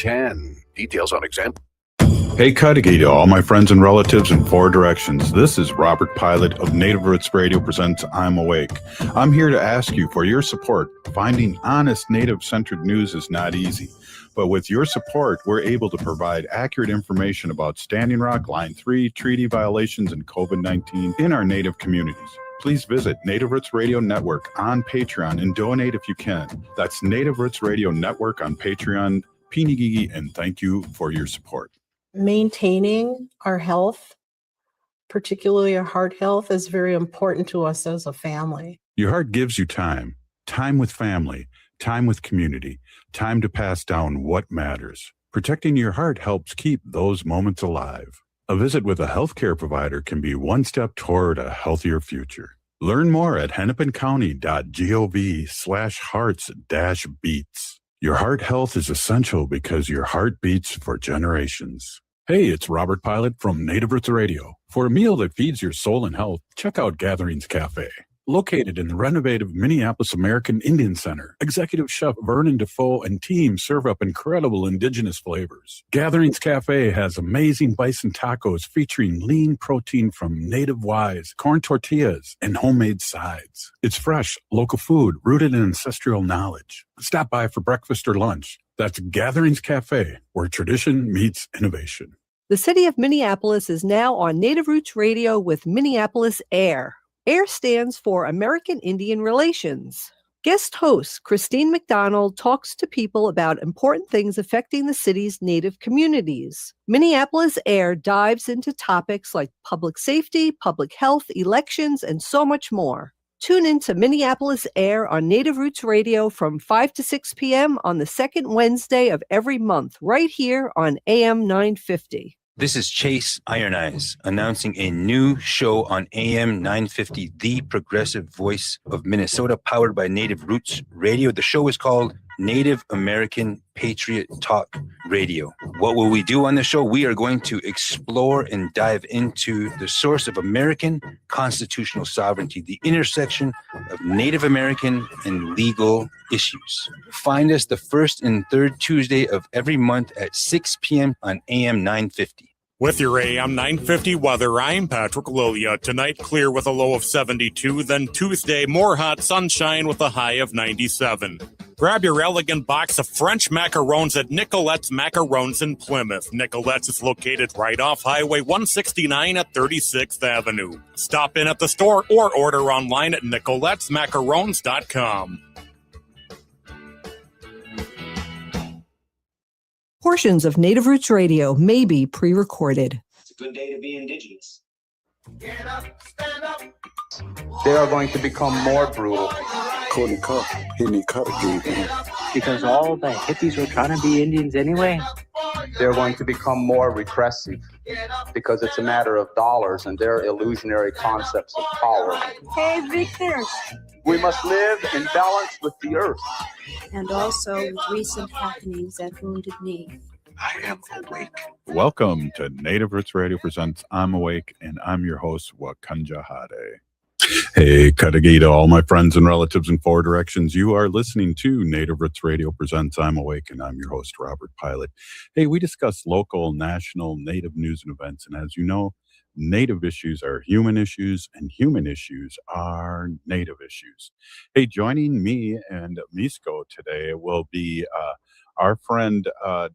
10. Details on example. Hey, Cudahy to all my friends and relatives in 4 directions. This is Robert Pilot of Native Roots Radio presents I'm Awake. I'm here to ask you for your support. Finding honest Native-centered news is not easy, but with your support, we're able to provide accurate information about Standing Rock, Line 3, treaty violations, and COVID-19 in our Native communities. Please visit Native Roots Radio Network on Patreon and donate if you can. That's Native Roots Radio Network on Patreon. Pinigigi, and thank you for your support. Maintaining our health, particularly our heart health, is very important to us as a family. Your heart gives you time with family, time with community, time to pass down what matters. Protecting your heart helps keep those moments alive. A visit with a healthcare provider can be one step toward a healthier future. Learn more at hennepincounty.gov/hearts-beats. Your heart health is essential because your heart beats for generations. Hey, it's Robert Pilot from Native Roots Radio. For a meal that feeds your soul and health, check out Gatherings Cafe. Located in the renovated Minneapolis American Indian Center, Executive Chef Vernon Defoe and team serve up incredible indigenous flavors. Gatherings Cafe has amazing bison tacos featuring lean protein from native wise, corn tortillas, and homemade sides. It's fresh, local food rooted in ancestral knowledge. Stop by for breakfast or lunch. That's Gatherings Cafe, where tradition meets innovation. The city of Minneapolis is now on Native Roots Radio with Minneapolis Air. AIR stands for American Indian Relations. Guest host Christine McDonald talks to people about important things affecting the city's Native communities. Minneapolis Air dives into topics like public safety, public health, elections, and so much more. Tune in to Minneapolis Air on Native Roots Radio from 5 to 6 p.m. on the second Wednesday of every month, right here on AM 950. This is Chase Iron Eyes announcing a new show on AM 950, the progressive voice of Minnesota, powered by Native Roots Radio. The show is called Native American Patriot Talk Radio. What will we do on the show? We are going to explore and dive into the source of American constitutional sovereignty, the intersection of Native American and legal issues. Find us the first and third Tuesday of every month at 6 p.m. on AM 950. With your AM 950 weather, I'm Patrick Lilia. Tonight, clear with a low of 72. Then Tuesday, more hot sunshine with a high of 97. Grab your elegant box of French macarons at Nicolette's Macarons in Plymouth. Nicolette's is located right off Highway 169 at 36th Avenue. Stop in at the store or order online at nicolettesmacarons.com. Portions of Native Roots Radio may be pre-recorded. It's a good day to be indigenous. Get up, stand up. They are going to become more brutal. Because all the hippies were trying to be Indians anyway. They're going to become more repressive because it's a matter of dollars and their illusionary concepts of power. Hey, Victor. We must live in balance with the earth. And also with recent happenings at Wounded Knee. I am awake. Welcome to Native Roots Radio presents I'm Awake, and I'm your host, Wakanja Hade. Hey, Cudahy to all my friends and relatives in 4 directions. You are listening to Native Roots Radio presents I'm Awake, and I'm your host, Robert Pilot. Hey, we discuss local, national, Native news and events, and as you know, Native issues are human issues, and human issues are Native issues. Hey, joining me and Misko today will be our friend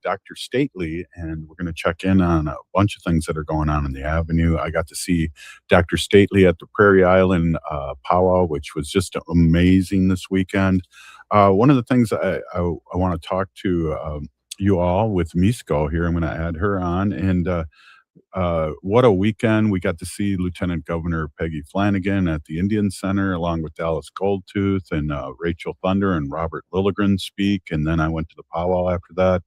Dr. Stately, and we're going to check in on a bunch of things that are going on in the Avenue. I got to see Dr. Stately at the Prairie Island powwow, which was just amazing this weekend. One of the things I want to talk to you all with Misko here, I'm going to add her on, and what a weekend. We got to see Lieutenant Governor Peggy Flanagan at the Indian Center, along with Dallas Goldtooth and Rachel Thunder and Robert Lilligren speak. And then I went to the powwow after that.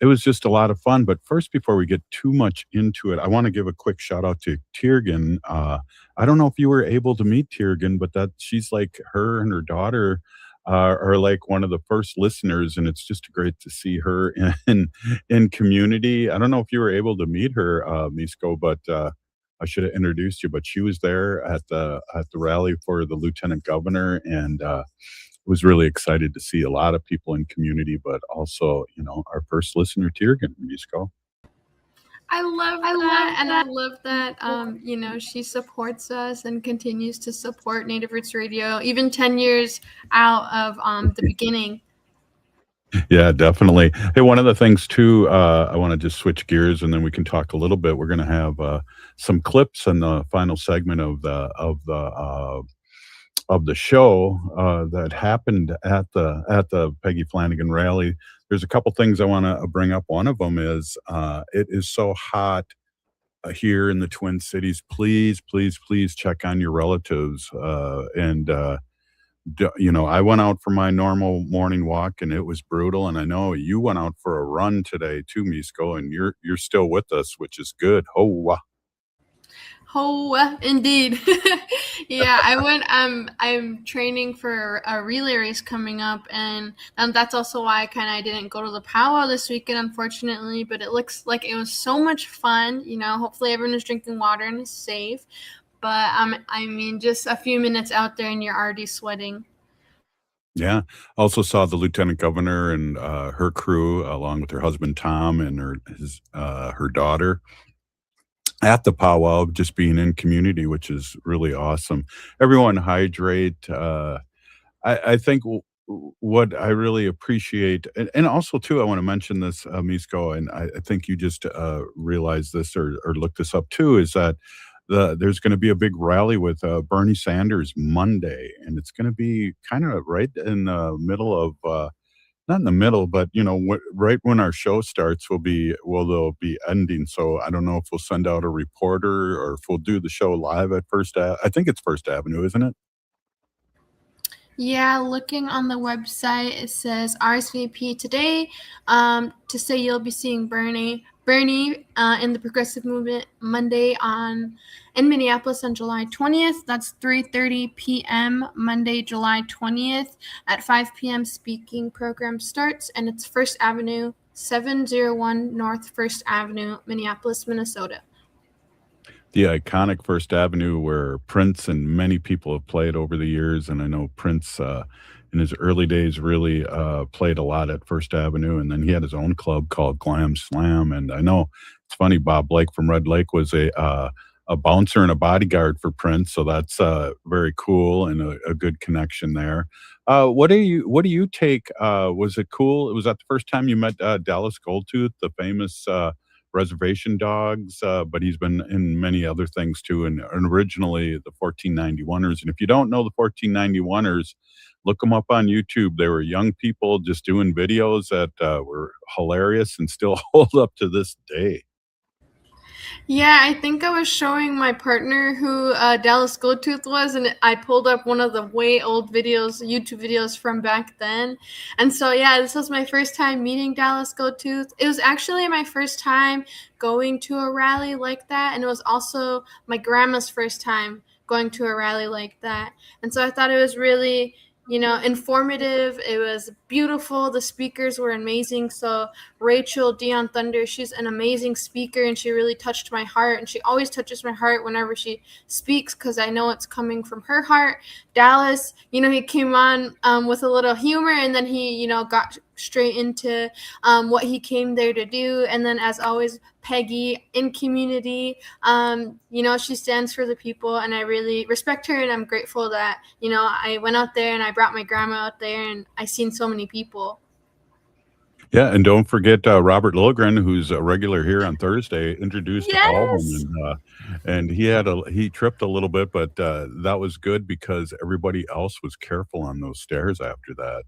It was just a lot of fun. But first, before we get too much into it, I want to give a quick shout out to Tiergan. I don't know if you were able to meet Tiergan, but she's like, her and her daughter are like one of the first listeners, and it's just great to see her in community. I don't know if you were able to meet her, Misko, but I should have introduced you. But she was there at the rally for the Lieutenant Governor, and was really excited to see a lot of people in community, but also, our first listener, Tiergan Musico. I love that, and I love that, she supports us and continues to support Native Roots Radio, even 10 years out of the beginning. Yeah, definitely. Hey, one of the things too, I want to just switch gears, and then we can talk a little bit. We're going to have some clips in the final segment of the show that happened at the Peggy Flanagan rally. There's a couple things I want to bring up. One of them is it is so hot here in the Twin Cities. Please, please, please check on your relatives. I went out for my normal morning walk, and it was brutal. And I know you went out for a run today too, Misko, and you're still with us, which is good. Oh, indeed. Yeah, I'm training for a relay race coming up, and that's also why I didn't go to the powwow this weekend, unfortunately, but it looks like it was so much fun. Hopefully everyone is drinking water and is safe, but just a few minutes out there and you're already sweating. Yeah. Also saw the lieutenant governor and her crew, along with her husband Tom and her daughter, at the powwow, just being in community, which is really awesome. Everyone hydrate. I think what I really appreciate, and also too, I want to mention this, Misko, and I think you just realized this or looked this up too, is that there's going to be a big rally with Bernie Sanders Monday, and it's going to be kind of right in the middle of not in the middle, but right when our show starts, they'll be ending. So I don't know if we'll send out a reporter or if we'll do the show live at I think it's First Avenue, isn't it? Yeah, looking on the website, it says RSVP today to say you'll be seeing Bernie in the Progressive Movement Monday in Minneapolis on July 20th. That's 3:30 p.m. Monday, July 20th. At 5 p.m. speaking program starts, and it's First Avenue, 701 North First Avenue, Minneapolis, Minnesota. The iconic First Avenue where Prince and many people have played over the years. And I know Prince in his early days really played a lot at First Avenue. And then he had his own club called Glam Slam. And I know it's funny, Bob Blake from Red Lake was a bouncer and a bodyguard for Prince. So that's very cool and a good connection there. What do you take? Was it cool? Was that the first time you met Dallas Goldtooth, the famous Reservation Dogs, but he's been in many other things too, and originally the 1491ers. And if you don't know the 1491ers, look them up on YouTube. They were young people just doing videos that were hilarious and still hold up to this day. Yeah, I think I was showing my partner who Dallas Goldtooth was, and I pulled up one of the way old YouTube videos from back then. And so, yeah, this was my first time meeting Dallas Goldtooth. It was actually my first time going to a rally like that, and it was also my grandma's first time going to a rally like that. And so I thought it was really informative. It was beautiful. The speakers were amazing. So Rachel Dion Thunder, she's an amazing speaker, and she really touched my heart. And she always touches my heart whenever she speaks, because I know it's coming from her heart. Dallas, he came on with a little humor, and then he, got straight into what he came there to do. And then, as always, Peggy in community, she stands for the people, and I really respect her, and I'm grateful that, I went out there and I brought my grandma out there, and I seen so many people. Yeah, and don't forget Robert Lilligren, who's a regular here on Thursday, introduced all of them, and he tripped a little bit, but that was good because everybody else was careful on those stairs after that.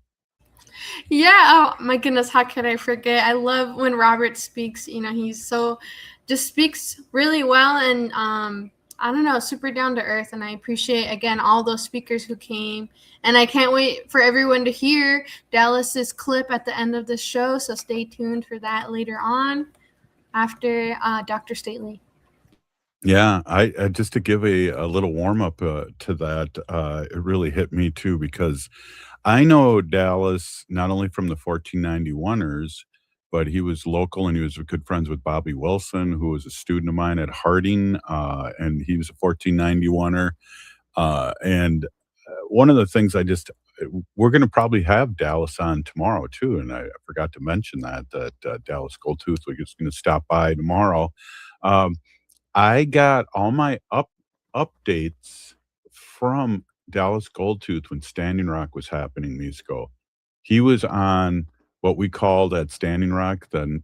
Yeah. Oh my goodness. How could I forget? I love when Robert speaks. He's just speaks really well, and I don't know, super down to earth. And I appreciate, again, all those speakers who came. And I can't wait for everyone to hear Dallas's clip at the end of the show. So stay tuned for that later on after Dr. Stately. Yeah, I just to give a little warm up to that, it really hit me too, because I know Dallas not only from the 1491ers, but he was local and he was good friends with Bobby Wilson, who was a student of mine at Harding, and he was a 1491er. And one of the things we're going to probably have Dallas on tomorrow too. And I forgot to mention that Dallas Goldtooth was just going to stop by tomorrow. I got all my updates from Dallas Goldtooth when Standing Rock was happening, Misko. He was on what we called at Standing Rock the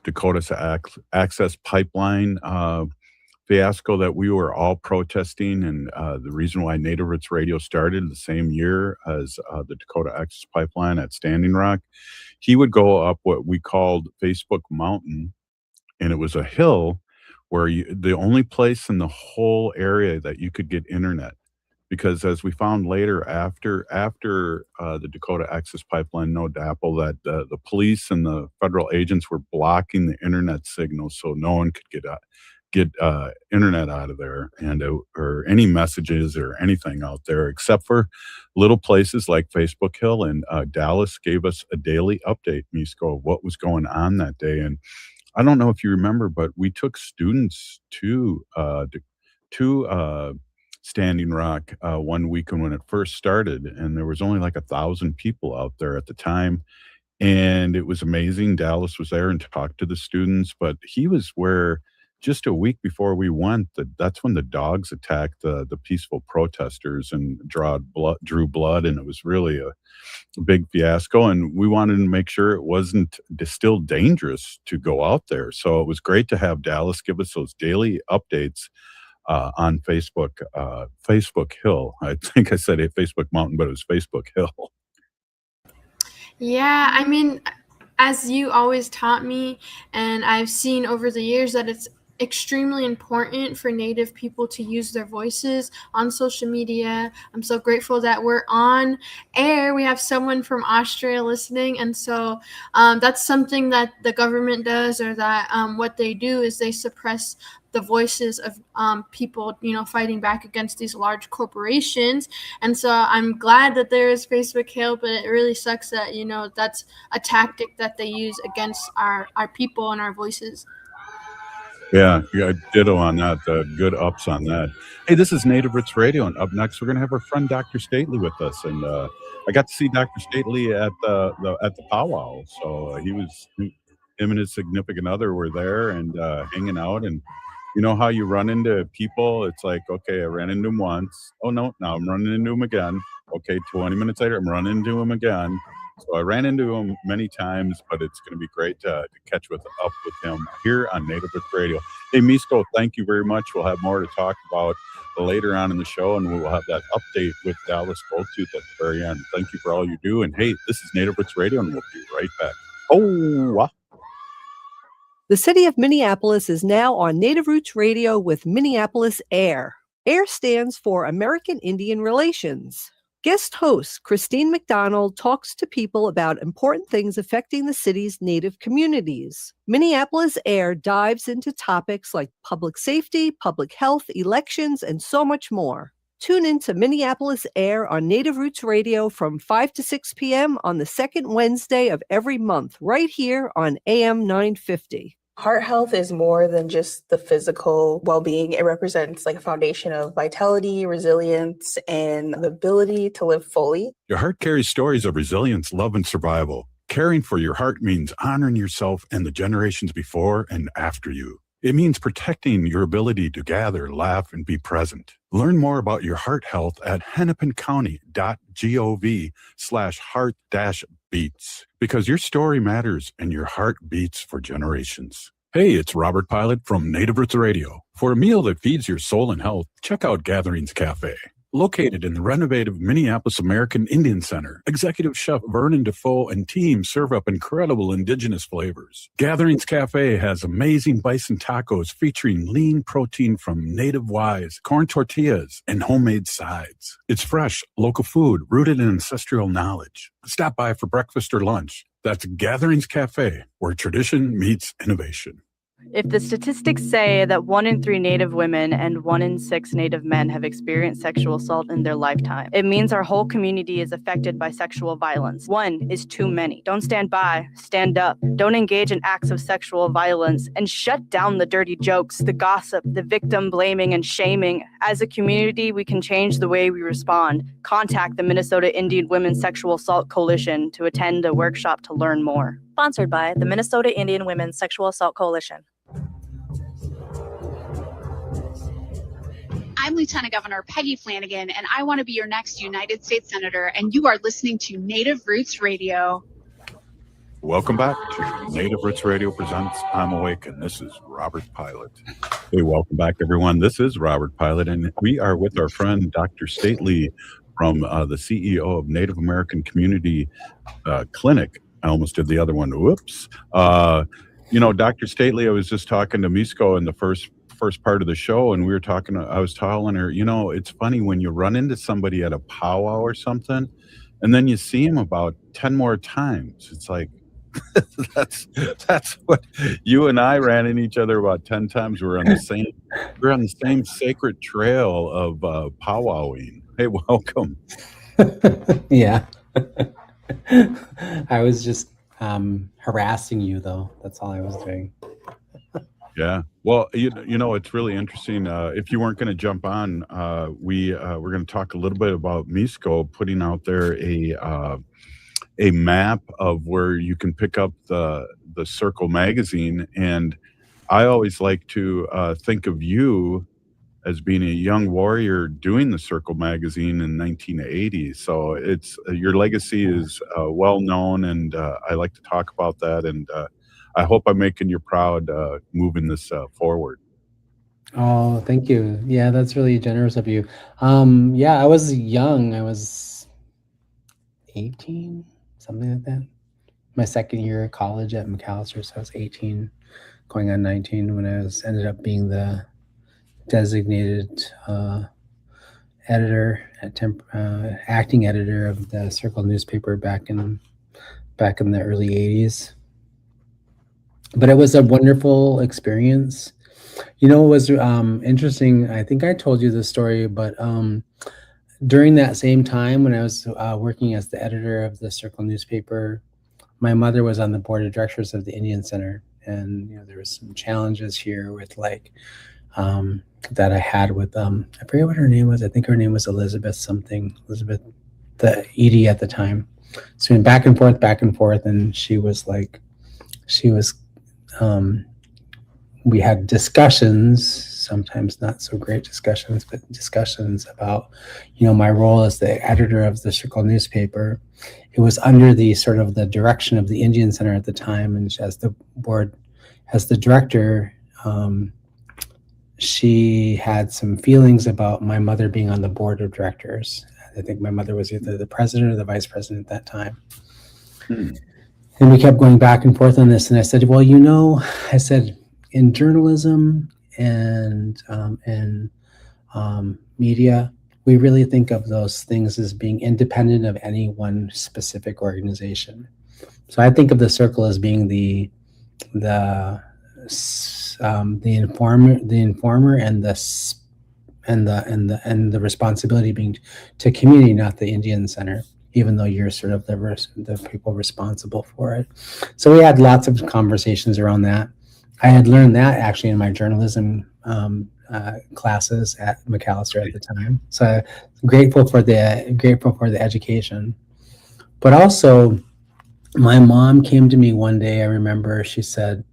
Dakota Access Pipeline fiasco that we were all protesting, and the reason why Native Roots Radio started the same year as the Dakota Access Pipeline at Standing Rock. He would go up what we called Facebook Mountain, and it was a hill where the only place in the whole area that you could get internet. Because as we found later, after the Dakota Access Pipeline, no DAPL, that the police and the federal agents were blocking the internet signal, so no one could get internet out of there, and or any messages or anything out there, except for little places like Facebook Hill. And Dallas gave us a daily update, Misko, of what was going on that day. And I don't know if you remember, but we took students to Standing Rock one weekend when it first started, and there was only like 1,000 people out there at the time, and it was amazing. Dallas was there and talked to the students, but he was where just a week before we went, that's when the dogs attacked the peaceful protesters and drew blood, and it was really a big fiasco, and we wanted to make sure it wasn't still dangerous to go out there. So it was great to have Dallas give us those daily updates on Facebook Hill. I think I said Facebook Mountain, but it was Facebook Hill. Yeah, I mean, as you always taught me, and I've seen over the years that it's extremely important for Native people to use their voices on social media. I'm so grateful that we're on air. We have someone from Austria listening, and so that's something that the government does, or that what they do is they suppress the voices of people, fighting back against these large corporations. And so I'm glad that there is Facebook Hill, but it really sucks that, that's a tactic that they use against our people and our voices. Yeah, ditto on that. Good ups on that. Hey, this is Native Roots Radio, and up next we're going to have our friend Dr. Stately with us. And I got to see Dr. Stately at the powwow. So him and his significant other were there and hanging out. And you know how you run into people? It's like, okay, I ran into him once. Oh, no, now I'm running into him again. Okay, 20 minutes later, I'm running into him again. So I ran into him many times, but it's going to be great to catch up with him here on Native Roots Radio. Hey, Misko, thank you very much. We'll have more to talk about later on in the show, and we will have that update with Dallas Goldtooth at the very end. Thank you for all you do. And hey, this is Native Roots Radio, and we'll be right back. The city of Minneapolis is now on Native Roots Radio with Minneapolis AIR. AIR stands for American Indian Relations. Guest host Christine McDonald talks to people about important things affecting the city's Native communities. Minneapolis AIR dives into topics like public safety, public health, elections, and so much more. Tune in to Minneapolis AIR on Native Roots Radio from 5 to 6 p.m. on the second Wednesday of every month, right here on AM 950. Heart health is more than just the physical well-being. It represents like a foundation of vitality, resilience, and the ability to live fully. Your heart carries stories of resilience, love, and survival. Caring for your heart means honoring yourself and the generations before and after you. It means protecting your ability to gather, laugh, and be present. Learn more about your heart health at hennepincounty.gov/heart-beats, because your story matters and your heart beats for generations. Hey, it's Robert Pilot from Native Roots Radio. For a meal that feeds your soul and health, check out Gatherings Cafe. Located in the renovated Minneapolis American Indian Center, Executive Chef Vernon Defoe and team serve up incredible indigenous flavors. Gatherings Cafe has amazing bison tacos featuring lean protein from native wise, corn tortillas, and homemade sides. It's fresh, local food rooted in ancestral knowledge. Stop by for breakfast or lunch. That's Gatherings Cafe, where tradition meets innovation. If the statistics say that 1 in 3 Native women and 1 in 6 Native men have experienced sexual assault in their lifetime, it means our whole community is affected by sexual violence. 1 is too many. Don't stand by, stand up. Don't engage in acts of sexual violence, and shut down the dirty jokes, the gossip, the victim blaming and shaming. As a community, we can change the way we respond. Contact the Minnesota Indian Women's Sexual Assault Coalition to attend a workshop to learn more. Sponsored by the Minnesota Indian Women's Sexual Assault Coalition. I'm Lieutenant Governor Peggy Flanagan, and I want to be your next United States Senator, and you are listening to Native Roots Radio. Welcome back to Native Roots Radio presents I'm Awake, and this is Robert Pilot. Hey, welcome back, everyone. This is Robert Pilot, and we are with our friend Dr. Stately from the CEO of Native American Community Clinic. I almost did the other one. Whoops. Dr. Stately, I was just talking to Misko in the first part of the show, and I was telling her, it's funny when you run into somebody at a powwow or something, and then you see him about 10 more times. It's like, that's what you and I ran into each other about 10 times. We're on the same sacred trail of powwowing. Hey, welcome. Yeah. I was just harassing you, though. That's all I was doing. Yeah. Well, it's really interesting. If you weren't going to jump on, we're going to talk a little bit about Misko putting out there a map of where you can pick up the Circle magazine. And I always like to think of you as being a young warrior doing the Circle magazine in 1980. So it's your legacy is well known, and I like to talk about that. And I hope I'm making you proud moving this forward. Oh, thank you. Yeah, that's really generous of you. I was young. I was 18, something like that. My second year of college at McAllister, so I was 18, going on 19 when I ended up being the designated editor, acting editor of the Circle newspaper back in the early 80s. But it was a wonderful experience. It was interesting. I think I told you this story, but during that same time when I was working as the editor of the Circle newspaper, my mother was on the board of directors of the Indian Center. And, there was some challenges here with that I had with, I forget what her name was. I think her name was Elizabeth, the ED at the time. So we went back and forth. And we had discussions, sometimes not so great discussions, but discussions about, my role as the editor of the Circle newspaper. It was under the sort of the direction of the Indian Center at the time. And as the director, she had some feelings about my mother being on the board of directors. I think my mother was either the president or the vice president at that time. And we kept going back and forth on this. And I said, well, in journalism and media, we really think of those things as being independent of any one specific organization. So I think of the Circle as being the informer and the responsibility being to community, not the Indian Center, even though you're sort of the people responsible for it. So we had lots of conversations around that. I had learned that actually in my journalism classes at McAllister at the time. So I'm grateful for the education. But also, my mom came to me one day. I remember she said,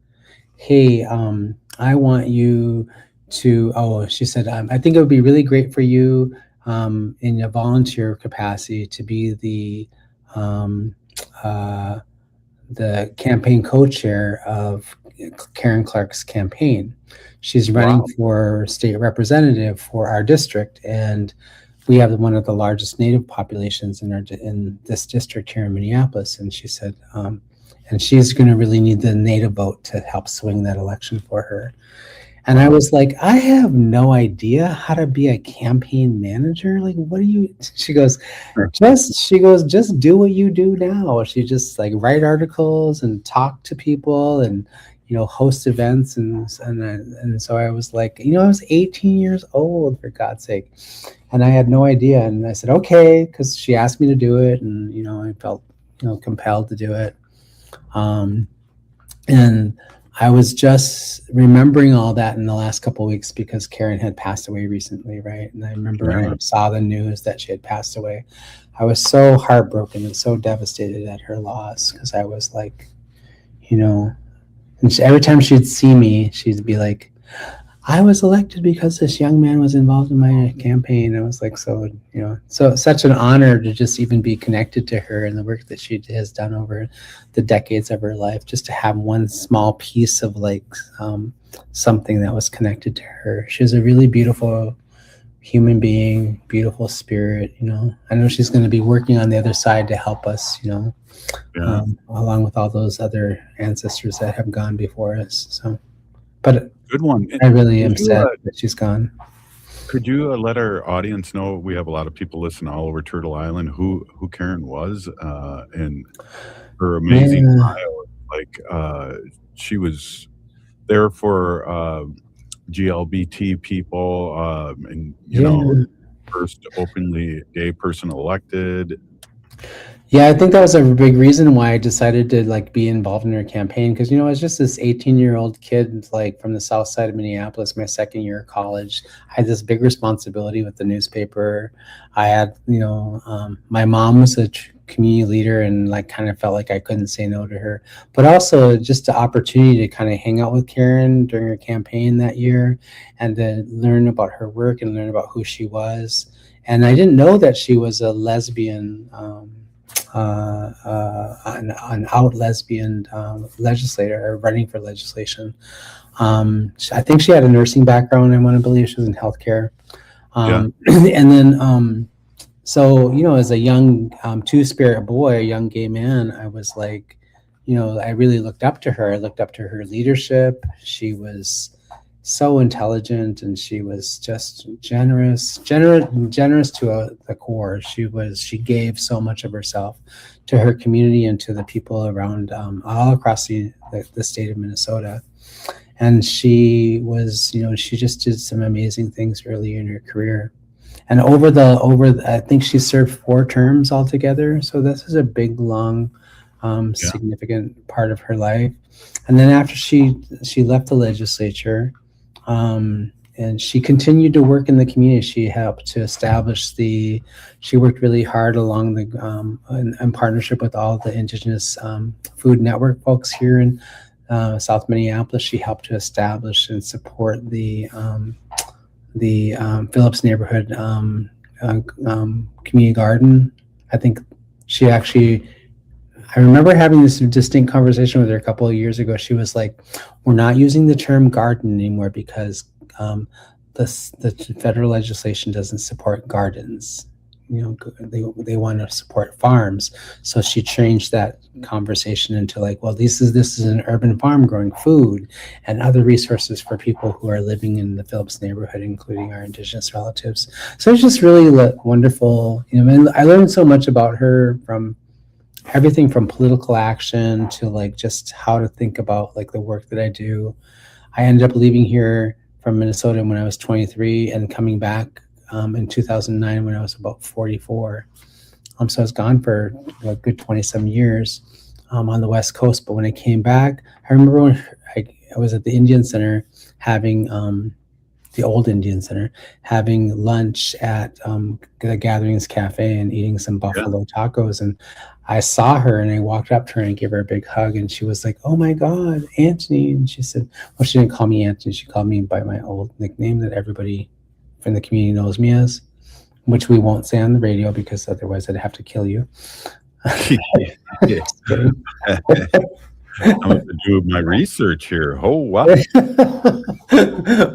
hey, I want you to, she said, I think it would be really great for you in a volunteer capacity to be the campaign co-chair of Karen Clark's campaign. She's running for state representative for our district, and we have one of the largest Native populations in this district here in Minneapolis. And she said, and she's going to really need the Native vote to help swing that election for her. And I was like, I have no idea how to be a campaign manager. Like, what do you, she goes, just do what you do now. She just write articles and talk to people and, host events, and so I was like, I was 18 years old, for God's sake, and I had no idea. And I said okay, because she asked me to do it, and I felt compelled to do it. And I was just remembering all that in the last couple of weeks because Karen had passed away recently, right? And I remember when I saw the news that she had passed away, I was so heartbroken and so devastated at her loss, because I was like, and every time she'd see me, she'd be like, I was elected because this young man was involved in my campaign. I was like, so such an honor to just even be connected to her and the work that she has done over the decades of her life, just to have one small piece of something that was connected to her. She was a really beautiful human being, beautiful spirit. I know she's going to be working on the other side to help us, along with all those other ancestors that have gone before us. So, but good one. I really am sad that she's gone. Could you let our audience know, we have a lot of people listening all over Turtle Island, who Karen was, and her amazing bio. She was there for GLBT people, and first openly gay person elected. Yeah, I think that was a big reason why I decided to be involved in her campaign, because I was just this 18-year-old kid from the south side of Minneapolis, my second year of college. I had this big responsibility with the newspaper. I had my mom was a community leader, and kind of felt like I couldn't say no to her, but also just the opportunity to kind of hang out with Karen during her campaign that year and to learn about her work and learn about who she was. And I didn't know that she was a lesbian, an out lesbian legislator, or running for legislation. I think she had a nursing background. I want to believe she was in healthcare. And then, so, as a young two-spirit boy, a young gay man, I was like, I really looked up to her. I looked up to her leadership. She was so intelligent, and she was just generous to the core. She gave so much of herself to her community and to the people around all across the state of Minnesota. And she was, she just did some amazing things early in her career. And I think she served 4 terms altogether. So this is a big, long, significant part of her life. And then after she left the legislature, and she continued to work in the community. She helped to establish she worked really hard along in partnership with all the Indigenous Food Network folks here in South Minneapolis. She helped to establish and support the Phillips neighborhood community garden. I think I remember having this distinct conversation with her a couple of years ago. She was like, we're not using the term garden anymore because the federal legislation doesn't support gardens. They want to support farms. So she changed that conversation into this is an urban farm growing food and other resources for people who are living in the Phillips neighborhood, including our Indigenous relatives. So it's just really wonderful. And I learned so much about her, from everything from political action to just how to think about the work that I do. I ended up leaving here from Minnesota when I was 23 and coming back in 2009 when I was about 44. So I was gone for a good 27 years on the West Coast. But when I came back, I remember when I was at the Indian Center having the old Indian Center, having lunch at the Gatherings Cafe and eating some buffalo tacos. And I saw her and I walked up to her and I gave her a big hug, and she was like, oh my God, Antony. And she said, well, she didn't call me Antony. She called me by my old nickname that everybody from the community knows me as, which we won't say on the radio because otherwise I'd have to kill you. I'm going to do my research here. Oh, wow.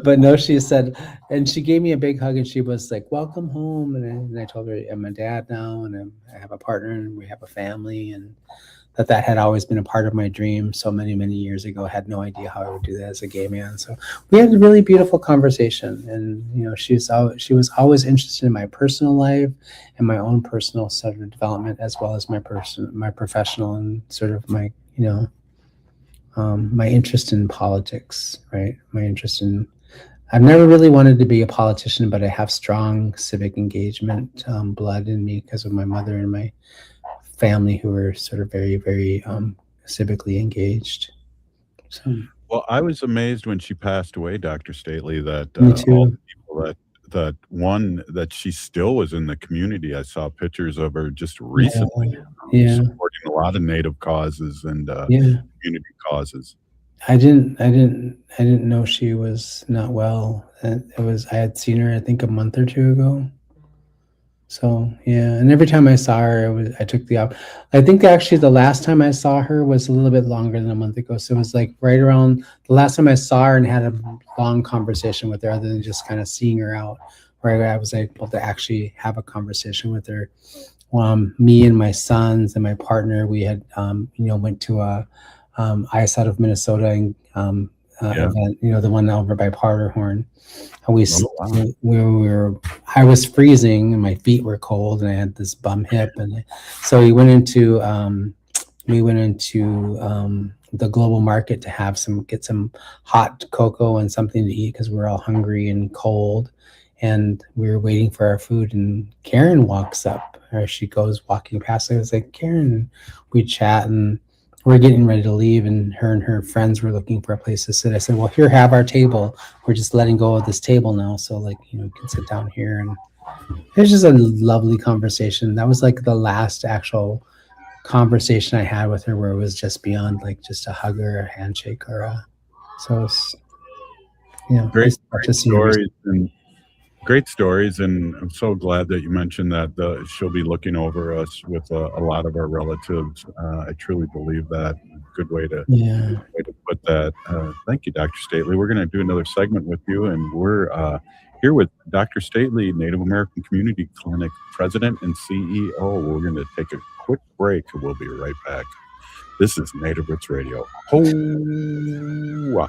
But no, she said, and she gave me a big hug and she was like, welcome home. And I told her I'm a dad now, and I have a partner and we have a family, and that had always been a part of my dream so many, many years ago. I had no idea how I would do that as a gay man. So we had a really beautiful conversation, and she was always interested in my personal life and my own personal sort of development, as well as my professional and sort of my my interest in politics, right? I've never really wanted to be a politician, but I have strong civic engagement blood in me because of my mother and my family who were sort of very, very civically engaged. So, Well, I was amazed when she passed away, Dr. Stately, that me too. all the people that she still was in the community. I saw pictures of her just recently supporting a lot of Native causes and community causes. I didn't know she was not well. I had seen her, I think, a month or two ago. So yeah, and every time I saw her, I took I think actually the last time I saw her was a little bit longer than a month ago. So it was like right around the last time I saw her and had a long conversation with her, other than just kind of seeing her out, where I was able to actually have a conversation with her. Me and my sons and my partner, we had went to a ICE out of Minnesota and event, the one over by Powderhorn. And I was freezing and my feet were cold and I had this bum hip, and so we went into the global market to get some hot cocoa and something to eat because we're all hungry and cold, and we were waiting for our food, and Karen walks up, or she goes walking past. I was like, Karen, we chat and we're getting ready to leave, and her friends were looking for a place to sit. I said, well, here, have our table. We're just letting go of this table now. So you can sit down here. And it was just a lovely conversation. That was like the last actual conversation I had with her where it was just beyond like just a hug or a handshake Great stories, and I'm so glad that you mentioned that she'll be looking over us with a lot of our relatives. I truly believe that. Good way to put that. Thank you, Dr. Stately. We're going to do another segment with you, and we're here with Dr. Stately, Native American Community Clinic President and CEO. We're going to take a quick break, and we'll be right back. This is Native Roots Radio. Ho-wah.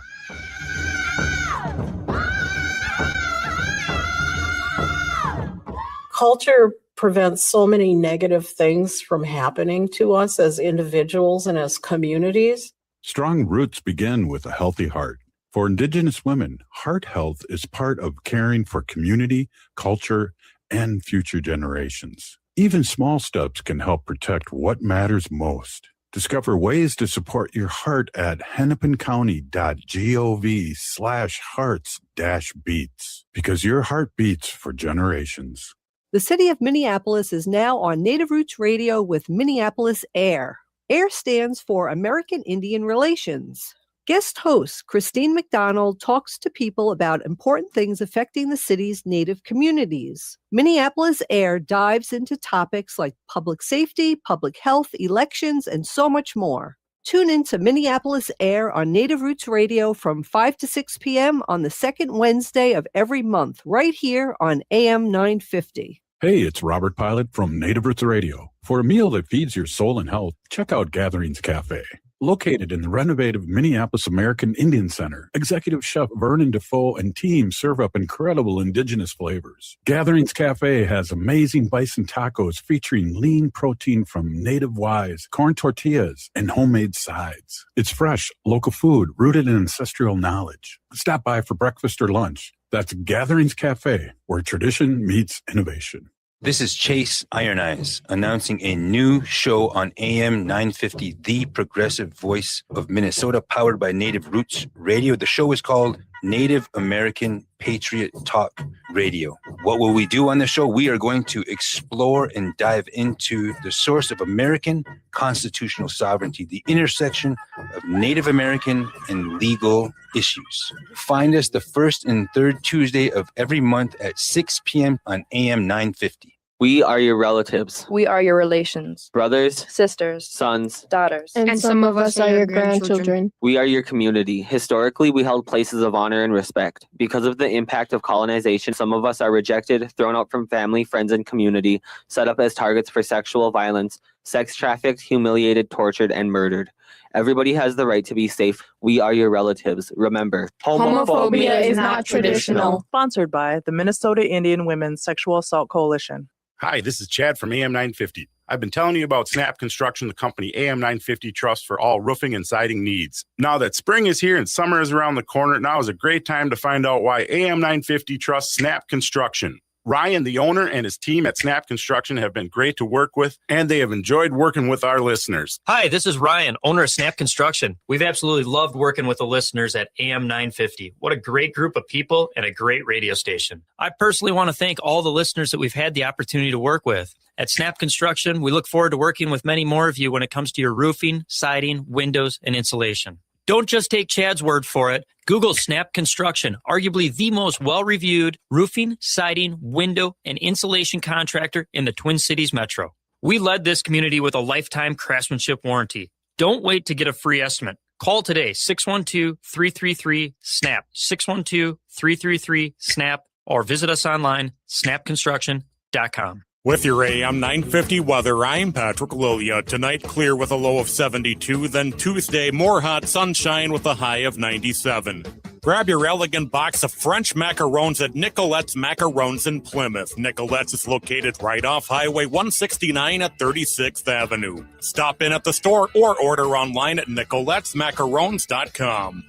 Culture prevents so many negative things from happening to us as individuals and as communities. Strong roots begin with a healthy heart. For Indigenous women, heart health is part of caring for community, culture, and future generations. Even small steps can help protect what matters most. Discover ways to support your heart at hennepincounty.gov/hearts-beats, because your heart beats for generations. The city of Minneapolis is now on Native Roots Radio with Minneapolis AIR. AIR stands for American Indian Relations. Guest host Christine McDonald talks to people about important things affecting the city's Native communities. Minneapolis AIR dives into topics like public safety, public health, elections, and so much more. Tune in to Minneapolis AIR on Native Roots Radio from 5 to 6 p.m. on the second Wednesday of every month, right here on AM 950. Hey, it's Robert Pilot from Native Roots Radio. For a meal that feeds your soul and health, check out Gatherings Cafe. Located in the renovated Minneapolis American Indian Center, Executive Chef Vernon Defoe and team serve up incredible indigenous flavors. Gatherings Cafe has amazing bison tacos featuring lean protein from native wise, corn tortillas, and homemade sides. It's fresh, local food rooted in ancestral knowledge. Stop by for breakfast or lunch. That's Gatherings Cafe, where tradition meets innovation. This is Chase Iron Eyes announcing a new show on AM 950, the progressive voice of Minnesota, powered by Native Roots Radio. The show is called Native American Patriot Talk Radio. What will we do on the show? We are going to explore and dive into the source of American constitutional sovereignty, the intersection of Native American and legal issues. Find us the first and third Tuesday of every month at 6 p.m. on AM 950. We are your relatives. We are your relations. Brothers, sisters, sons, daughters. And some of us are your grandchildren. We are your community. Historically, we held places of honor and respect. Because of the impact of colonization, some of us are rejected, thrown out from family, friends, and community, set up as targets for sexual violence, sex trafficked, humiliated, tortured, and murdered. Everybody has the right to be safe. We are your relatives. Remember, homophobia is not traditional. Sponsored by the Minnesota Indian Women's Sexual Assault Coalition. Hi, this is Chad from AM 950. I've been telling you about Snap Construction, the company AM 950 trusts for all roofing and siding needs. Now that spring is here and summer is around the corner, now is a great time to find out why AM 950 trusts Snap Construction. Ryan, the owner, and his team at Snap Construction have been great to work with, and they have enjoyed working with our listeners. Hi, this is Ryan, owner of Snap Construction. We've absolutely loved working with the listeners at AM 950. What a great group of people and a great radio station. I personally want to thank all the listeners that we've had the opportunity to work with. At Snap Construction, we look forward to working with many more of you when it comes to your roofing, siding, windows, and insulation. Don't just take Chad's word for it. Google Snap Construction, arguably the most well-reviewed roofing, siding, window, and insulation contractor in the Twin Cities metro. We led this community with a lifetime craftsmanship warranty. Don't wait to get a free estimate. Call today, 612-333-SNAP, 612-333-SNAP, or visit us online, snapconstruction.com. With your AM 950 weather, I'm Patrick Lilia. Tonight, clear with a low of 72. Then Tuesday, more hot sunshine with a high of 97. Grab your elegant box of French macarons at Nicolette's Macarons in Plymouth. Nicolette's is located right off Highway 169 at 36th Avenue. Stop in at the store or order online at nicolettesmacarons.com.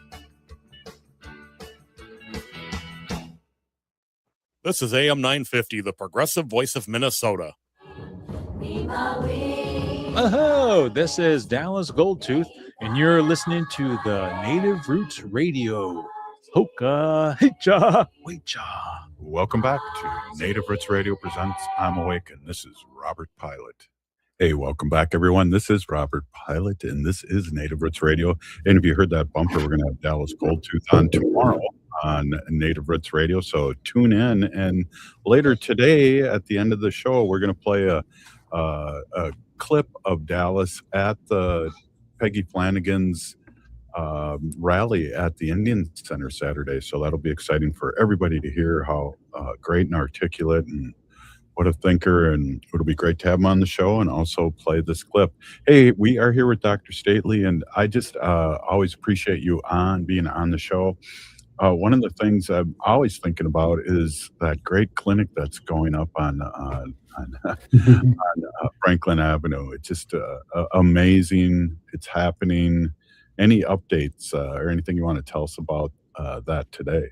This is AM 950, the progressive voice of Minnesota. Oh, this is Dallas Goldtooth, and you're listening to the Native Roots Radio. Hoka, hicha, wecha. Welcome back to Native Roots Radio presents I'm Awake, and this is Robert Pilot. Hey, welcome back, everyone. This is Robert Pilot, and this is Native Roots Radio. And if you heard that bumper, we're going to have Dallas Goldtooth on tomorrow on Native Roots Radio, so tune in. And later today, at the end of the show, we're going to play a clip of Dallas at the Peggy Flanagan's rally at the Indian Center Saturday. So that'll be exciting for everybody to hear how great and articulate and what a thinker, and it'll be great to have him on the show and also play this clip. Hey, we are here with Dr. Stately, and I just always appreciate you being on the show. One of the things I'm always thinking about is that great clinic that's going up on Franklin Avenue. It's just amazing. It's happening. Any updates or anything you want to tell us about that today?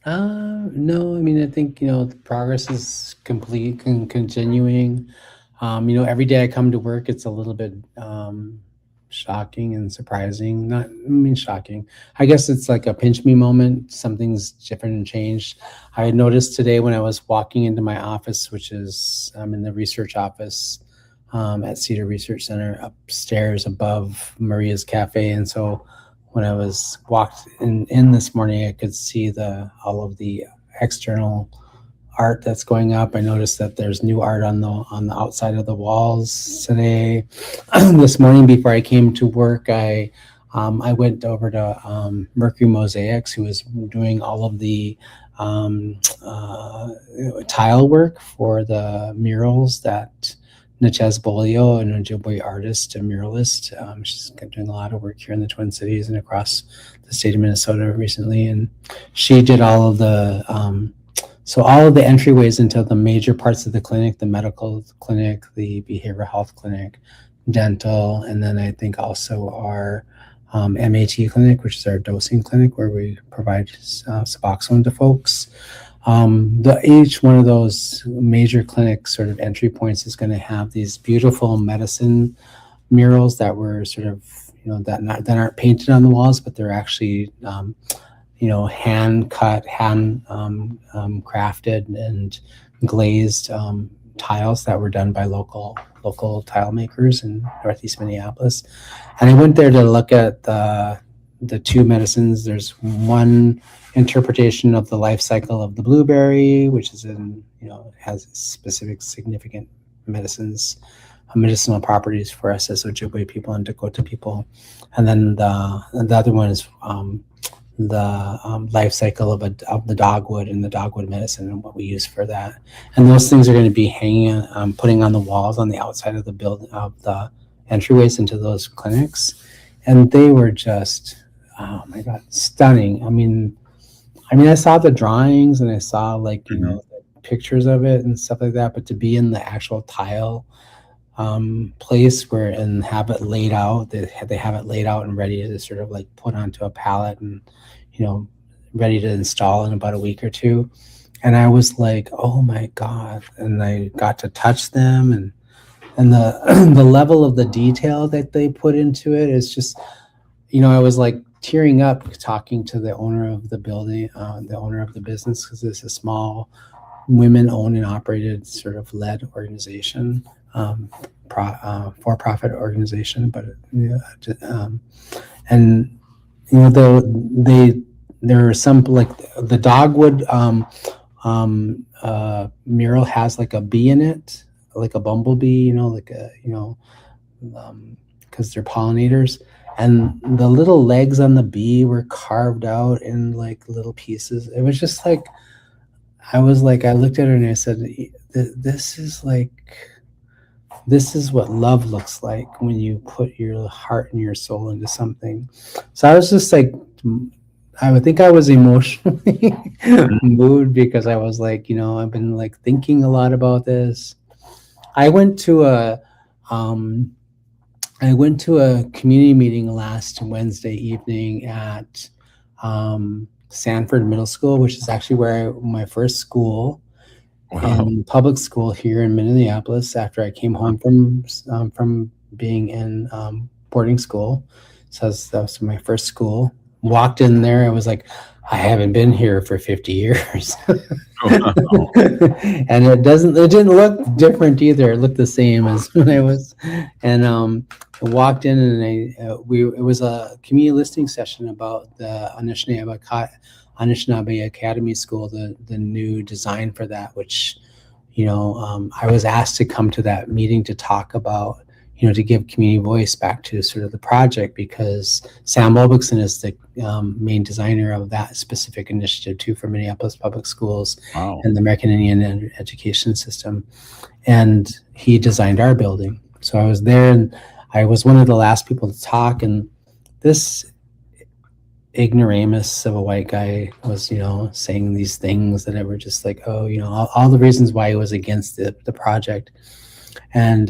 No, I mean, I think, the progress is complete and continuing. Every day I come to work, it's a little bit shocking and surprising. Shocking. I guess it's like a pinch me moment. Something's different and changed. I had noticed today when I was walking into my office, which is in the research office at Cedar Research Center upstairs above Maria's Cafe. And so when I was walked in this morning, I could see all of the external art that's going up. I noticed that there's new art on the outside of the walls today. This morning before I came to work, I went over to Mercury Mosaics, who is doing all of the tile work for the murals that Natchez Bolio, an Ojibwe artist and muralist. She's doing a lot of work here in the Twin Cities and across the state of Minnesota recently. And she did all of the all of the entryways into the major parts of the clinic, the medical clinic, the behavioral health clinic, dental, and then I think also our MAT clinic, which is our dosing clinic where we provide Suboxone to folks. Each one of those major clinic sort of entry points is going to have these beautiful medicine murals that were sort of, that aren't painted on the walls, but they're actually, hand cut, hand crafted and glazed tiles that were done by local tile makers in Northeast Minneapolis. And I went there to look at the two medicines. There's one interpretation of the life cycle of the blueberry, which is has specific significant medicinal properties for us as Ojibwe people and Dakota people. And then the other one is the life cycle of the dogwood and the dogwood medicine and what we use for that. And those things are going to be hanging, putting on the walls on the outside of the building of the entryways into those clinics. And they were just, oh my God, stunning. I mean, I saw the drawings and I saw pictures of it and stuff like that, but to be in the actual tile place where and have it laid out, they have it laid out and ready to sort of like put onto a pallet and, you know, ready to install in about a week or two. And I was like, oh my God. And I got to touch them, and the the level of the detail that they put into it is just, you know, I was like tearing up talking to the owner of the building, the owner of the business, because it's a small women-owned and operated sort of led organization, for-profit organization. But and you know, there are some, like the dogwood mural has like a bee in it, like a bumblebee, you know, like a, you know, because they're pollinators, and the little legs on the bee were carved out in like little pieces. It was just like, I looked at her and I said, this is what love looks like when you put your heart and your soul into something. So I was just like, I would think I was emotionally moved, because I was like, you know, I've been like thinking a lot about this. I went to a community meeting last Wednesday evening at Sanford Middle School, which is actually where my first school in public school here in Minneapolis, after I came home from being in boarding school. So that was my first school. Walked in there, I was like, I haven't been here for 50 years. And it didn't look different either. It looked the same as when I was. And I walked in, and it was a community listening session about the Anishinaabe Academy School, the new design for that, which, you know, I was asked to come to that meeting to talk about, you know, to give community voice back to sort of the project, because Sam Wilbuckson is the main designer of that specific initiative too for Minneapolis Public Schools and the American Indian education system. And he designed our building. So I was there, and I was one of the last people to talk, and this ignoramus of a white guy was, you know, saying these things that were just like, oh, you know, all the reasons why he was against the project. And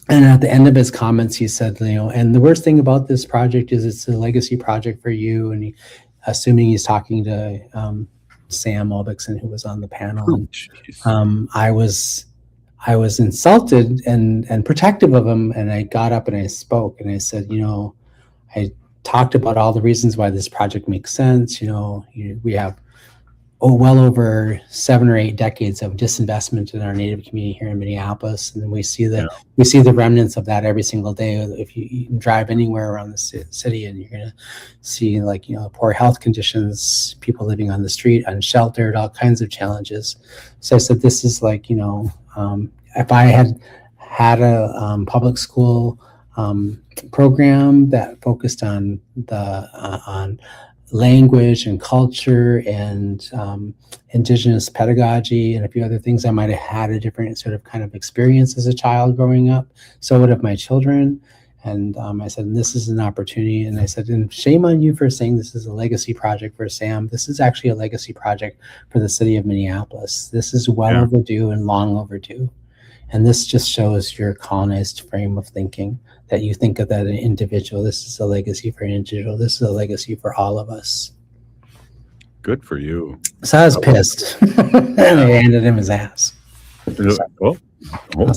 at the end of his comments, he said, you know, and the worst thing about this project is it's a legacy project for you. And assuming he's talking to Sam Wilbuckson, who was on the panel. And I was insulted and protective of him. And I got up and I spoke, and I said, you know, I talked about all the reasons why this project makes sense. You know, we have well over 7 or 8 decades of disinvestment in our Native community here in Minneapolis, and then we see the remnants of that every single day. If you drive anywhere around the city, and you're gonna see, like, you know, poor health conditions, people living on the street, unsheltered, all kinds of challenges. So I said, this is like, you know, if I had a public school program that focused on on language and culture and indigenous pedagogy and a few other things, I might have had a different sort of kind of experience as a child growing up. So would have my children. And I said, this is an opportunity. And I said, and shame on you for saying this is a legacy project for Sam. This is actually a legacy project for the city of Minneapolis. This is well overdue and long overdue. And this just shows your colonized frame of thinking, that you think of that an individual. This is a legacy for an individual. This is a legacy for all of us. Good for you. So I was pissed. And I handed him his ass. Well, I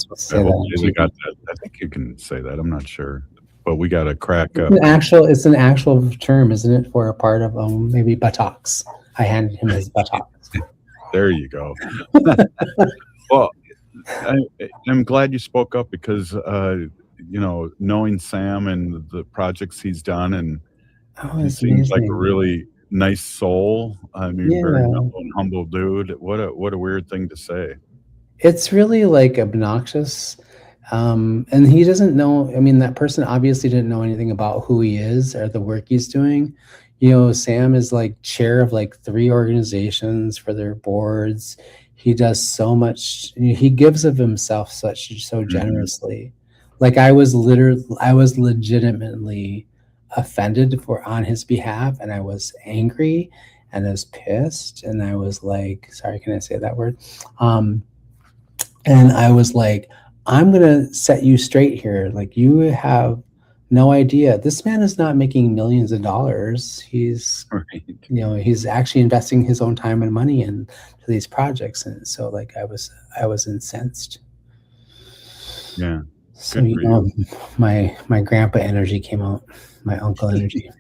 think you can say that. I'm not sure. But we got to crack up. It's an actual term, isn't it, for a part of maybe buttocks. I handed him his buttocks. There you go. Well, I'm glad you spoke up, because you know, knowing Sam and the projects he's done, and he seems like a really nice soul. I mean, very humble dude. What a weird thing to say. It's really like obnoxious. And he doesn't know. I mean, that person obviously didn't know anything about who he is or the work he's doing. You know, Sam is like chair of like 3 organizations for their boards. He does so much. He gives of himself so generously. Like I was legitimately offended on his behalf, and I was angry, and I was pissed, and I was like, sorry, can I say that word? And I was like, I'm gonna set you straight here. Like, you have no idea. This man is not making millions of dollars. He's he's actually investing his own time and money into these projects. And so like I was incensed. Yeah. So my grandpa energy came out, my uncle energy.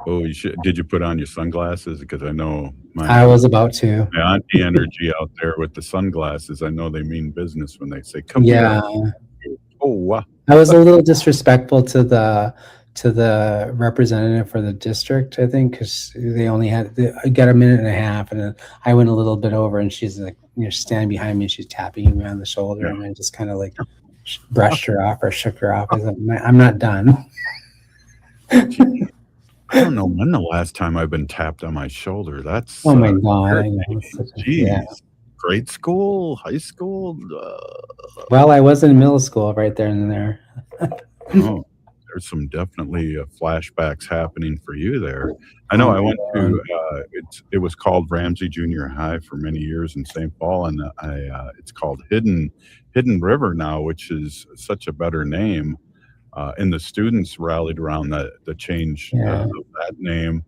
Oh, did you put on your sunglasses? Because I know I was about to. My auntie energy out there with the sunglasses. I know they mean business when they say, come Yeah. here. Oh, wow. I was a little disrespectful to the representative for the district, I think, because they only got a minute and a half, and then I went a little bit over, and she's like, standing behind me, and she's tapping me on the shoulder, and I just kind of like brushed her off or shook her off. I was like, I'm not done. I don't know when the last time I've been tapped on my shoulder. That's oh my god! Jeez, grade school, high school. Well, I was in middle school right there and there. Oh, there's some definitely flashbacks happening for you there. I know I went to it was called Ramsey Junior High for many years in St. Paul, and it's called Hidden River now, which is such a better name. And the students rallied around the change of that name,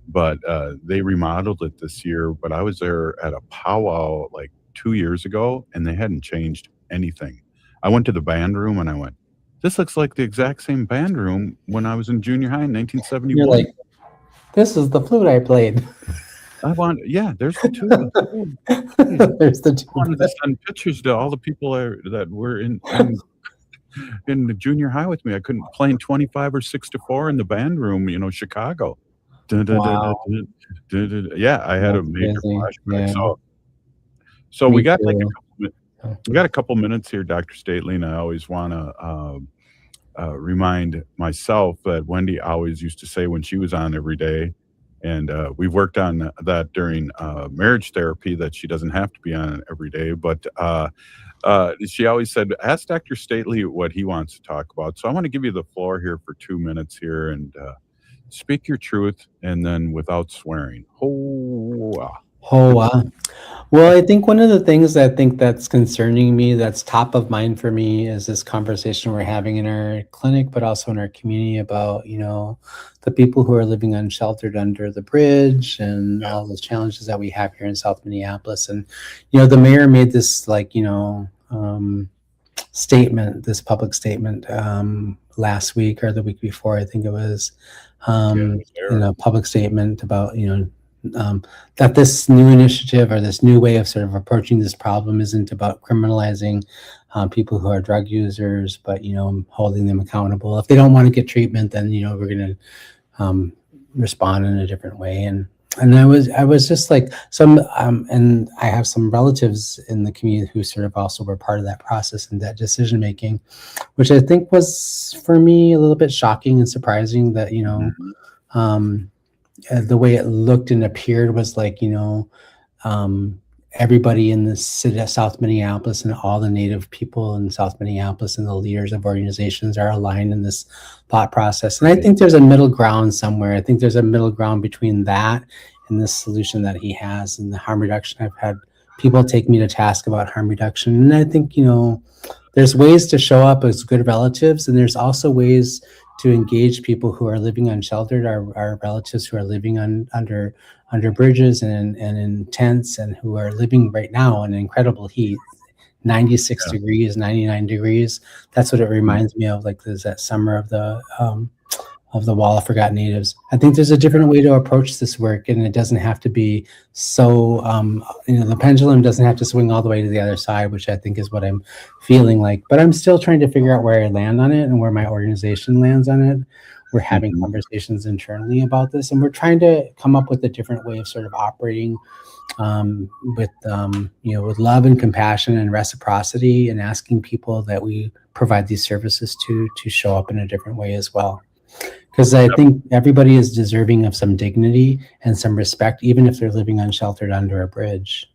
but they remodeled it this year. But I was there at a powwow like 2 years ago, and they hadn't changed anything. I went to the band room, and I went, this looks like the exact same band room when I was in junior high in 1971. You're like, this is the flute I played. There's the tuba. There's the tuba. I wanted to send pictures to all the people that were in the junior high with me. I couldn't play 25 or 6 to 4 in the band room, Chicago. Wow. Yeah, I had a major flashback. So we got a couple minutes here, Dr. Stately, and I always want to remind myself that Wendy always used to say when she was on every day, and we've worked on that during marriage therapy, that she doesn't have to be on every day, but she always said, ask Dr. Stately what he wants to talk about. So I want to give you the floor here for 2 minutes here, and speak your truth, and then without swearing. Well, I think one of the things I think that's concerning me, that's top of mind for me, is this conversation we're having in our clinic, but also in our community about, the people who are living unsheltered under the bridge and all the challenges that we have here in South Minneapolis. And, the mayor made this statement, this public statement last week or the week before, I think it was, public statement about, that this new initiative or this new way of sort of approaching this problem isn't about criminalizing people who are drug users, but holding them accountable. If they don't want to get treatment, then we're going to respond in a different way. And I was just like and I have some relatives in the community who sort of also were part of that process and that decision making, which I think was for me a little bit shocking and surprising that the way it looked and appeared was like, everybody in the city of South Minneapolis and all the Native people in South Minneapolis and the leaders of organizations are aligned in this thought process. And I think there's a middle ground somewhere. I think there's a middle ground between that and the solution that he has and the harm reduction. I've had people take me to task about harm reduction. And I think, there's ways to show up as good relatives, and there's also ways to engage people who are living unsheltered, our relatives who are living under bridges and in tents, and who are living right now in incredible heat, 96 degrees, 99 degrees. That's what it reminds me of. Like there's that summer of the Wall of Forgotten Natives. I think there's a different way to approach this work, and it doesn't have to be so, the pendulum doesn't have to swing all the way to the other side, which I think is what I'm feeling like. But I'm still trying to figure out where I land on it and where my organization lands on it. We're having conversations internally about this, and we're trying to come up with a different way of sort of operating with love and compassion and reciprocity, and asking people that we provide these services to show up in a different way as well. Because I think everybody is deserving of some dignity and some respect, even if they're living unsheltered under a bridge.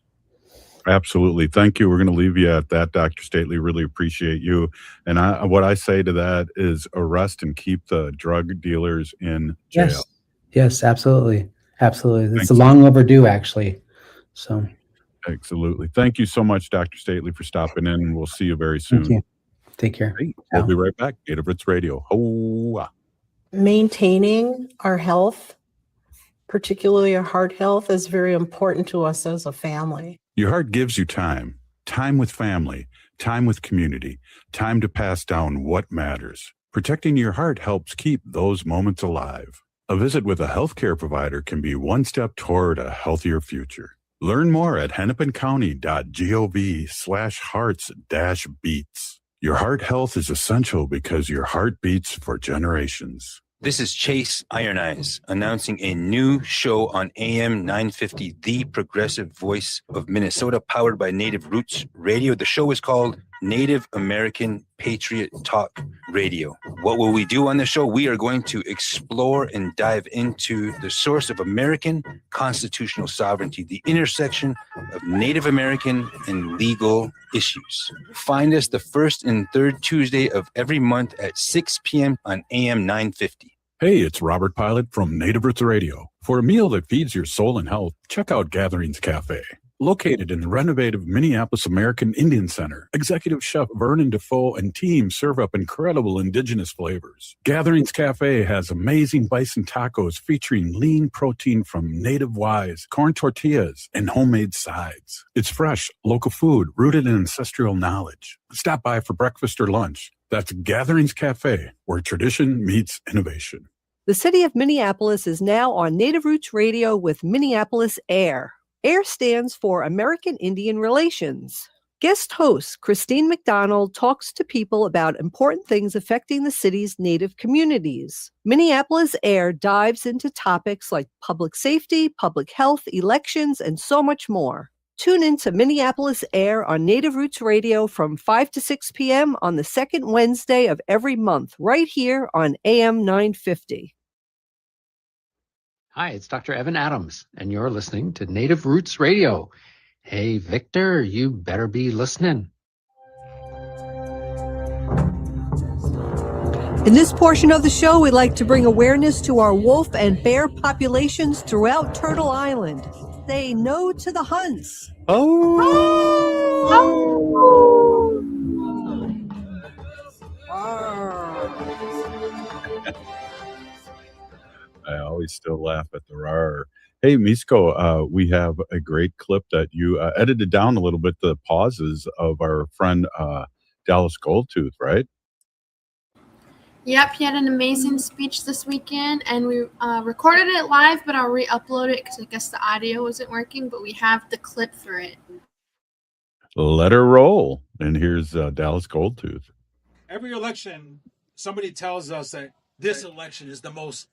Absolutely. Thank you. We're going to leave you at that, Dr. Stately. Really appreciate you. And what I say to that is arrest and keep the drug dealers in jail. Yes, absolutely. Absolutely. It's Thank you. long overdue, actually. So Absolutely. Thank you so much, Dr. Stately, for stopping in, and we'll see you very soon. thank you. Take care. Hey, we'll be right back. Native Roots Radio. Hoa. Maintaining our health, particularly our heart health, is very important to us as a family. Your heart gives you time, time with family, time with community, time to pass down what matters. Protecting your heart helps keep those moments alive. A visit with a healthcare provider can be one step toward a healthier future. Learn more at hennepincounty.gov/hearts-beats. Your heart health is essential because your heart beats for generations. This is Chase Iron Eyes announcing a new show on AM 950, the progressive voice of Minnesota, powered by Native Roots Radio. The show is called Native American Patriot Talk Radio. What will we do on the show? We are going to explore and dive into the source of American constitutional sovereignty, the intersection of Native American and legal issues. Find us the first and third Tuesday of every month at 6 p.m. on AM 950. Hey, it's Robert Pilot from Native Roots Radio. For a meal that feeds your soul and health, check out Gatherings Cafe. Located in the renovative Minneapolis American Indian Center, Executive Chef Vernon Defoe and team serve up incredible indigenous flavors. Gatherings Cafe has amazing bison tacos featuring lean protein from native wise, corn tortillas, and homemade sides. It's fresh, local food rooted in ancestral knowledge. Stop by for breakfast or lunch. That's Gatherings Cafe, where tradition meets innovation. The city of Minneapolis is now on Native Roots Radio with Minneapolis Air. AIR stands for American Indian Relations. Guest host Christine McDonald talks to people about important things affecting the city's Native communities. Minneapolis Air dives into topics like public safety, public health, elections, and so much more. Tune in to Minneapolis Air on Native Roots Radio from 5 to 6 p.m. on the second Wednesday of every month, right here on AM 950. Hi, it's Dr. Evan Adams, and you're listening to Native Roots Radio. Hey, Victor, you better be listening. In this portion of the show, we'd like to bring awareness to our wolf and bear populations throughout Turtle Island. Say no to the hunts. I always still laugh at the rar. Hey, Misko, we have a great clip that you edited down a little bit, the pauses of our friend Dallas Goldtooth, right? Yep, he had an amazing speech this weekend, and we recorded it live, but I'll re-upload it because I guess the audio wasn't working, but we have the clip for it. Let her roll. And here's Dallas Goldtooth. Every election, somebody tells us that this election is the most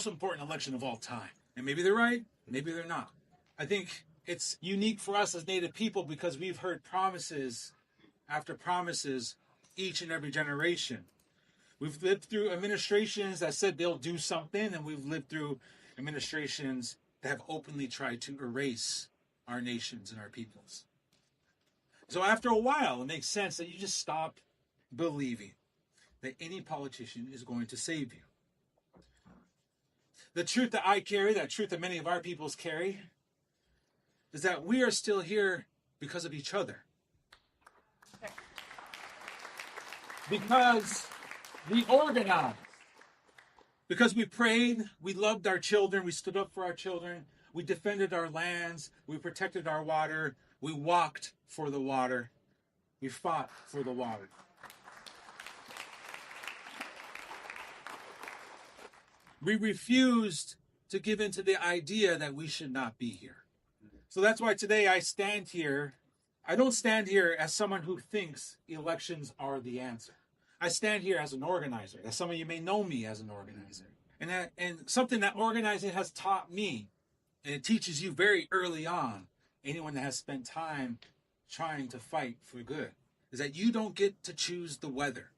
important election of all time. And maybe they're right, maybe they're not. I think it's unique for us as Native people because we've heard promises after promises each and every generation. We've lived through administrations that said they'll do something, and we've lived through administrations that have openly tried to erase our nations and our peoples. So after a while, it makes sense that you just stop believing that any politician is going to save you. The truth that I carry, that truth that many of our peoples carry, is that we are still here because of each other. Because we organized. Because we prayed, we loved our children, we stood up for our children, we defended our lands, we protected our water, we walked for the water, we fought for the water. We refused to give in to the idea that we should not be here. So that's why today I stand here. I don't stand here as someone who thinks elections are the answer. I stand here as an organizer, as some of you may know me as an organizer. And something that organizing has taught me, and it teaches you very early on, anyone that has spent time trying to fight for good, is that you don't get to choose the weather.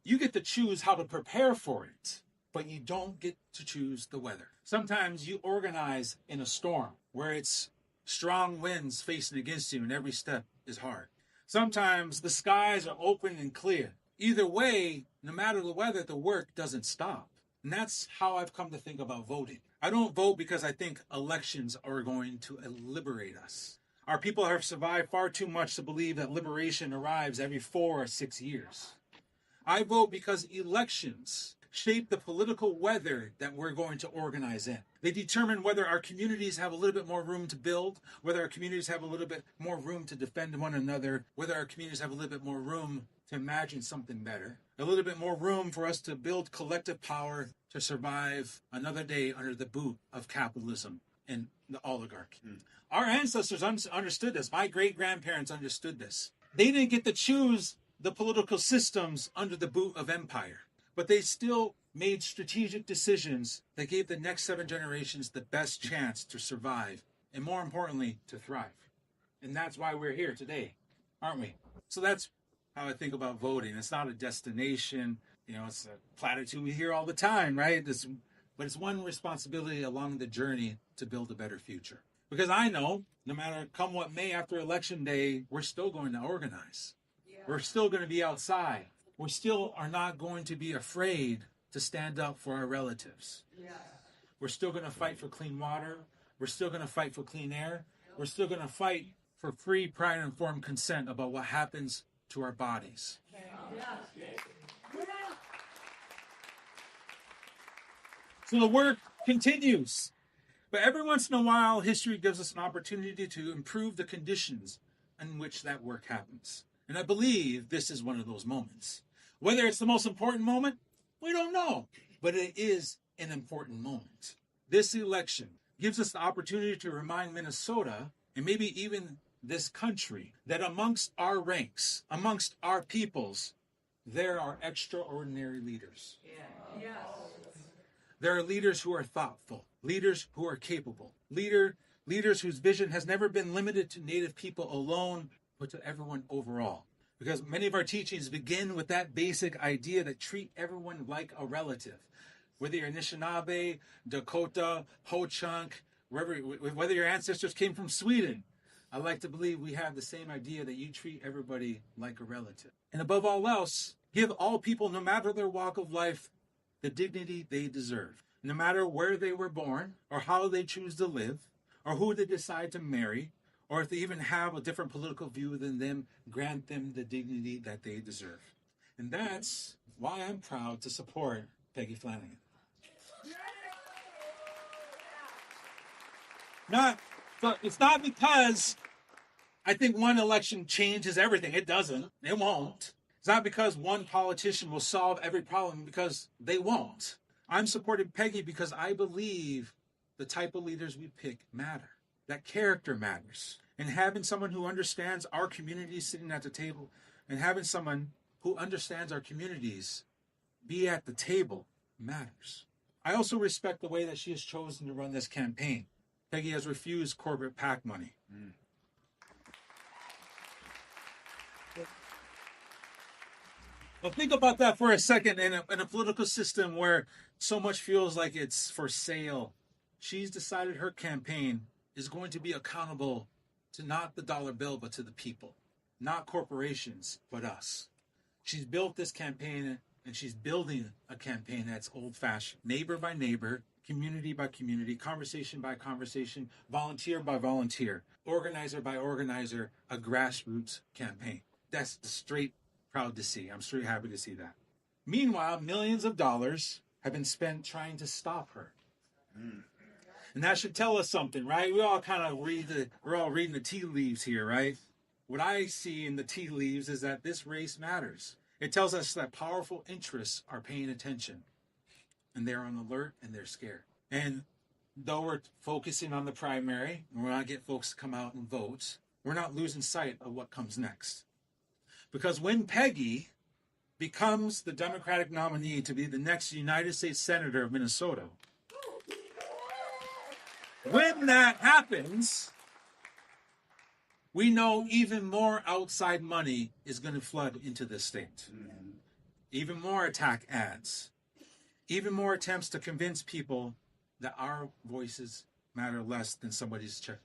You get to choose how to prepare for it, but you don't get to choose the weather. Sometimes you organize in a storm where it's strong winds facing against you and every step is hard. Sometimes the skies are open and clear. Either way, no matter the weather, the work doesn't stop. And that's how I've come to think about voting. I don't vote because I think elections are going to liberate us. Our people have survived far too much to believe that liberation arrives every 4 or 6 years. I vote because elections shape the political weather that we're going to organize in. They determine whether our communities have a little bit more room to build, whether our communities have a little bit more room to defend one another, whether our communities have a little bit more room to imagine something better, a little bit more room for us to build collective power to survive another day under the boot of capitalism and the oligarchy. Our ancestors understood this. My great-grandparents understood this. They didn't get to choose the political systems under the boot of empire, but they still made strategic decisions that gave the next 7 generations the best chance to survive and, more importantly, to thrive. And that's why we're here today, aren't we? So that's how I think about voting. It's not a destination, it's a platitude we hear all the time, right? But it's one responsibility along the journey to build a better future. Because I know, no matter come what may after election day, we're still going to organize. We're still going to be outside. We still are not going to be afraid to stand up for our relatives. We're still going to fight for clean water. We're still going to fight for clean air. We're still going to fight for free, prior, and informed consent about what happens to our bodies. So the work continues. But every once in a while, history gives us an opportunity to improve the conditions in which that work happens. And I believe this is one of those moments. Whether it's the most important moment, we don't know. But it is an important moment. This election gives us the opportunity to remind Minnesota, and maybe even this country, that amongst our ranks, amongst our peoples, there are extraordinary leaders. There are leaders who are thoughtful, leaders who are capable, leaders whose vision has never been limited to Native people alone, but to everyone overall. Because many of our teachings begin with that basic idea that treat everyone like a relative. Whether you're Anishinaabe, Dakota, Ho-Chunk, whether your ancestors came from Sweden, I like to believe we have the same idea that you treat everybody like a relative. And above all else, give all people, no matter their walk of life, the dignity they deserve. No matter where they were born, or how they choose to live, or who they decide to marry, or if they even have a different political view than them, grant them the dignity that they deserve. And that's why I'm proud to support Peggy Flanagan. It's not because I think one election changes everything. It doesn't. It won't. It's not because one politician will solve every problem, because they won't. I'm supporting Peggy because I believe the type of leaders we pick matter. That character matters. And having someone who understands our communities sitting at the table, and having someone who understands our communities be at the table matters. I also respect the way that she has chosen to run this campaign. Peggy has refused corporate PAC money. Well, think about that for a second. In a political system where so much feels like it's for sale, she's decided her campaign is going to be accountable to not the dollar bill, but to the people. Not corporations, but us. She's built this campaign, and she's building a campaign that's old-fashioned. Neighbor by neighbor, community by community, conversation by conversation, volunteer by volunteer, organizer by organizer, a grassroots campaign. That's straight proud to see. I'm straight happy to see that. Meanwhile, millions of dollars have been spent trying to stop her. And that should tell us something, right? We're all reading the tea leaves here, right? What I see in the tea leaves is that this race matters. It tells us that powerful interests are paying attention, and they're on alert, and they're scared. And though we're focusing on the primary, and we're not getting folks to come out and vote, we're not losing sight of what comes next. Because when Peggy becomes the Democratic nominee to be the next United States Senator of Minnesota, when that happens, we know even more outside money is going to flood into this state. Even more attack ads. Even more attempts to convince people that our voices matter less than somebody's check.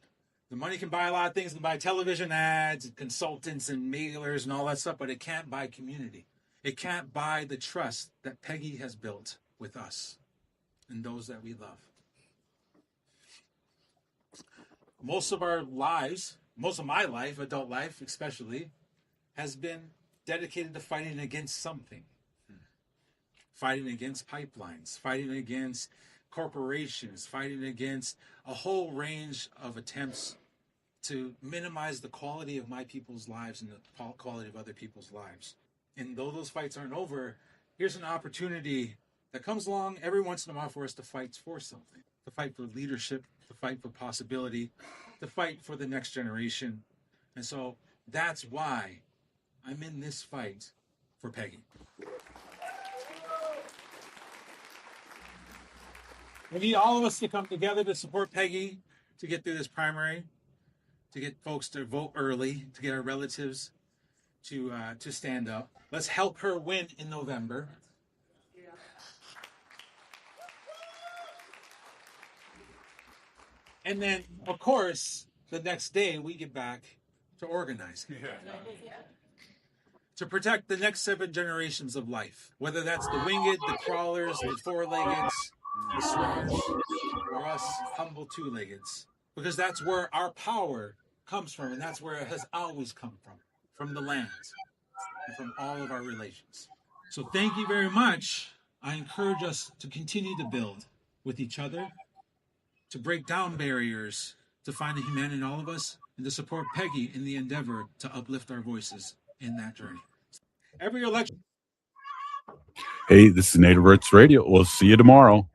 The money can buy a lot of things. It can buy television ads, and consultants, and mailers, and all that stuff, but it can't buy community. It can't buy the trust that Peggy has built with us. and those that we love. Most of our lives, most of my life, adult life especially, has been dedicated to fighting against something. Fighting against pipelines, fighting against corporations, fighting against a whole range of attempts to minimize the quality of my people's lives and the quality of other people's lives. And though those fights aren't over, here's an opportunity that comes along every once in a while for us to fight for something, to fight for leadership, to fight for possibility, to fight for the next generation. And so that's why I'm in this fight for Peggy. We need all of us to come together to support Peggy, to get through this primary, to get folks to vote early, to get our relatives to stand up. Let's help her win in November. And then, of course, the next day we get back to organizing. To protect the next 7 generations of life, whether that's the winged, the crawlers, the four-leggeds, the swimmers, or us humble two-leggeds. Because that's where our power comes from, and that's where it has always come from the land, and from all of our relations. So thank you very much. I encourage us to continue to build with each other, to break down barriers, to find the humanity in all of us, and to support Peggy in the endeavor to uplift our voices in that journey. Every election. Hey, this is Native Roots Radio. We'll see you tomorrow.